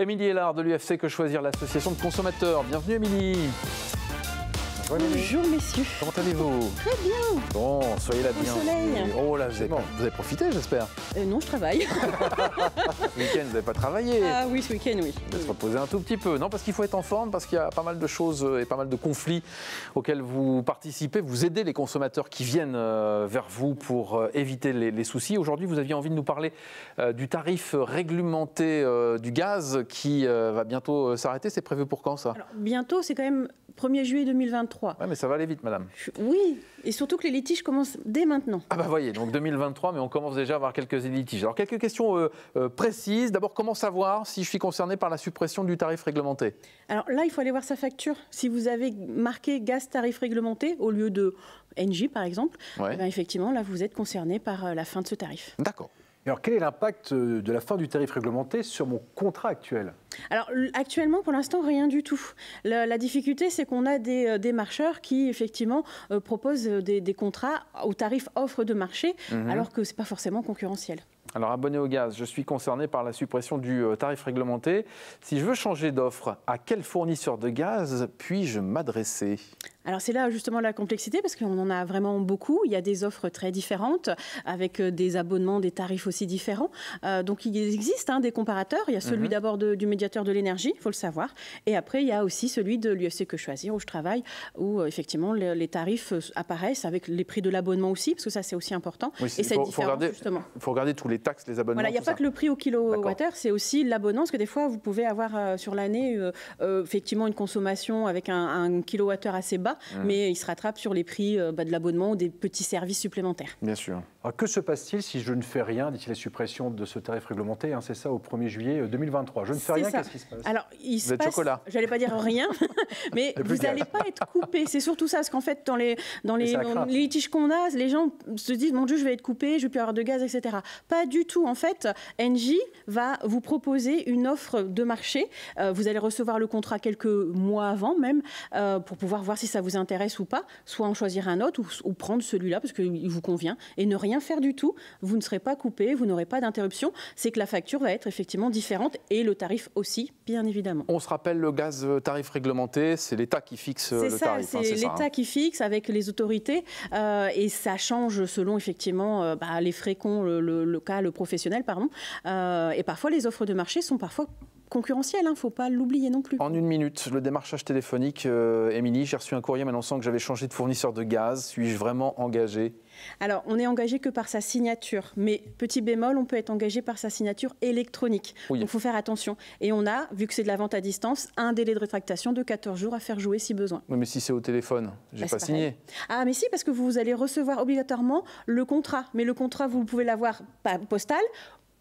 Émilie Hélard de l'UFC Que Choisir, l'association de consommateurs. Bienvenue Émilie. Bonjour messieurs. Comment allez-vous? Très bien. Bon, soyez là Au bien. soleil. Oh là, vous avez profité, j'espère. Non, je travaille. Ce week-end, vous n'avez pas travaillé. Ah oui, ce week-end, oui. Vous êtes reposé un tout petit peu. Non, parce qu'il faut être en forme, parce qu'il y a pas mal de choses et pas mal de conflits auxquels vous participez. Vous aidez les consommateurs qui viennent vers vous pour éviter les soucis. Aujourd'hui, vous aviez envie de nous parler du tarif réglementé du gaz qui va bientôt s'arrêter. C'est prévu pour quand, ça? Alors, bientôt, c'est quand même 1er juillet 2023. Ouais, mais ça va aller vite, madame. Oui, et surtout que les litiges commencent dès maintenant. Ah bah voyez, donc 2023, mais on commence déjà à avoir quelques litiges. Alors quelques questions précises. D'abord, comment savoir si je suis concerné par la suppression du tarif réglementé? Alors là, il faut aller voir sa facture. Si vous avez marqué gaz tarif réglementé au lieu de NJ, par exemple, Ouais. eh bien, effectivement, là, vous êtes concerné par la fin de ce tarif. D'accord. Alors, quel est l'impact de la fin du tarif réglementé sur mon contrat actuel? Alors actuellement, pour l'instant, rien du tout. La difficulté, c'est qu'on a des marcheurs qui, effectivement, proposent des contrats au tarif offre de marché, alors que ce n'est pas forcément concurrentiel. Alors, abonné au gaz, je suis concerné par la suppression du tarif réglementé. Si je veux changer d'offre, à quel fournisseur de gaz puis-je m'adresser? Alors c'est là justement la complexité parce qu'on en a vraiment beaucoup. Il y a des offres très différentes avec des abonnements, des tarifs aussi différents. Donc il existe des comparateurs. Il y a celui d'abord du médiateur de l'énergie, il faut le savoir. Et après il y a aussi celui de l'UFC Que Choisir où je travaille, où effectivement les tarifs apparaissent avec les prix de l'abonnement aussi, parce que ça c'est aussi important. Oui, et cette différence justement. Il faut regarder tous les taxes, les abonnements. Voilà, il n'y a pas que le prix au kilowattheure, c'est aussi l'abonnement, parce que des fois vous pouvez avoir sur l'année effectivement une consommation avec un kilowattheure assez bas. Mais il se rattrape sur les prix de l'abonnement ou des petits services supplémentaires. Bien sûr. Alors, que se passe-t-il si je ne fais rien d'ici la suppression de ce tarif réglementé, c'est ça, au 1er juillet 2023? Je ne fais rien, qu'est-ce qui se passe? Alors, il se passe, chocolat. J'allais pas dire rien, mais vous n'allez pas être coupé. C'est surtout ça, parce qu'en fait, dans les litiges qu'on a, les gens se disent, mon Dieu, je vais être coupé, je ne vais plus avoir de gaz, etc. Pas du tout. En fait, Engie va vous proposer une offre de marché. Vous allez recevoir le contrat quelques mois avant même, pour pouvoir voir si ça vous intéresse ou pas, soit en choisir un autre ou prendre celui-là parce qu'il vous convient et ne rien faire du tout. Vous ne serez pas coupé, vous n'aurez pas d'interruption. C'est que la facture va être effectivement différente et le tarif aussi, bien évidemment. On se rappelle, le gaz tarif réglementé, c'est l'État qui fixe le tarif. C'est l'État qui fixe avec les autorités et ça change selon effectivement les frais qu'ont le professionnel, pardon. Et parfois les offres de marché sont parfois concurrentiel, il ne faut pas l'oublier non plus. En une minute, le démarchage téléphonique, Émilie, j'ai reçu un courrier m'annonçant que j'avais changé de fournisseur de gaz. Suis-je vraiment engagé? Alors, on n'est engagé que par sa signature, mais petit bémol, on peut être engagé par sa signature électronique. Oui. Donc, il faut faire attention. Et on a, vu que c'est de la vente à distance, un délai de rétractation de 14 jours à faire jouer si besoin. Oui, mais si c'est au téléphone, j'ai pas signé. Ah, mais si, parce que vous allez recevoir obligatoirement le contrat. Mais le contrat, vous pouvez l'avoir postal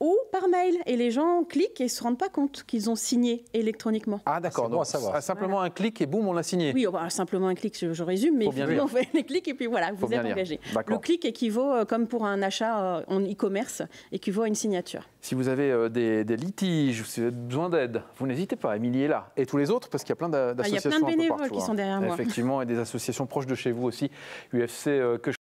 ou par mail. Et les gens cliquent et ne se rendent pas compte qu'ils ont signé électroniquement. Ah d'accord, bon donc à savoir. simplement un clic et boum, on l'a signé. Oui, simplement un clic, je résume, mais effectivement, on fait les clics et puis voilà, vous êtes engagé. Le clic équivaut, comme pour un achat en e-commerce, équivaut à une signature. Si vous avez des litiges, si vous avez besoin d'aide, vous n'hésitez pas, Émilie est là. Et tous les autres, parce qu'il y a plein d'associations. Il y a plein de bénévoles qui sont derrière moi. Effectivement, et des associations proches de chez vous aussi, UFC Que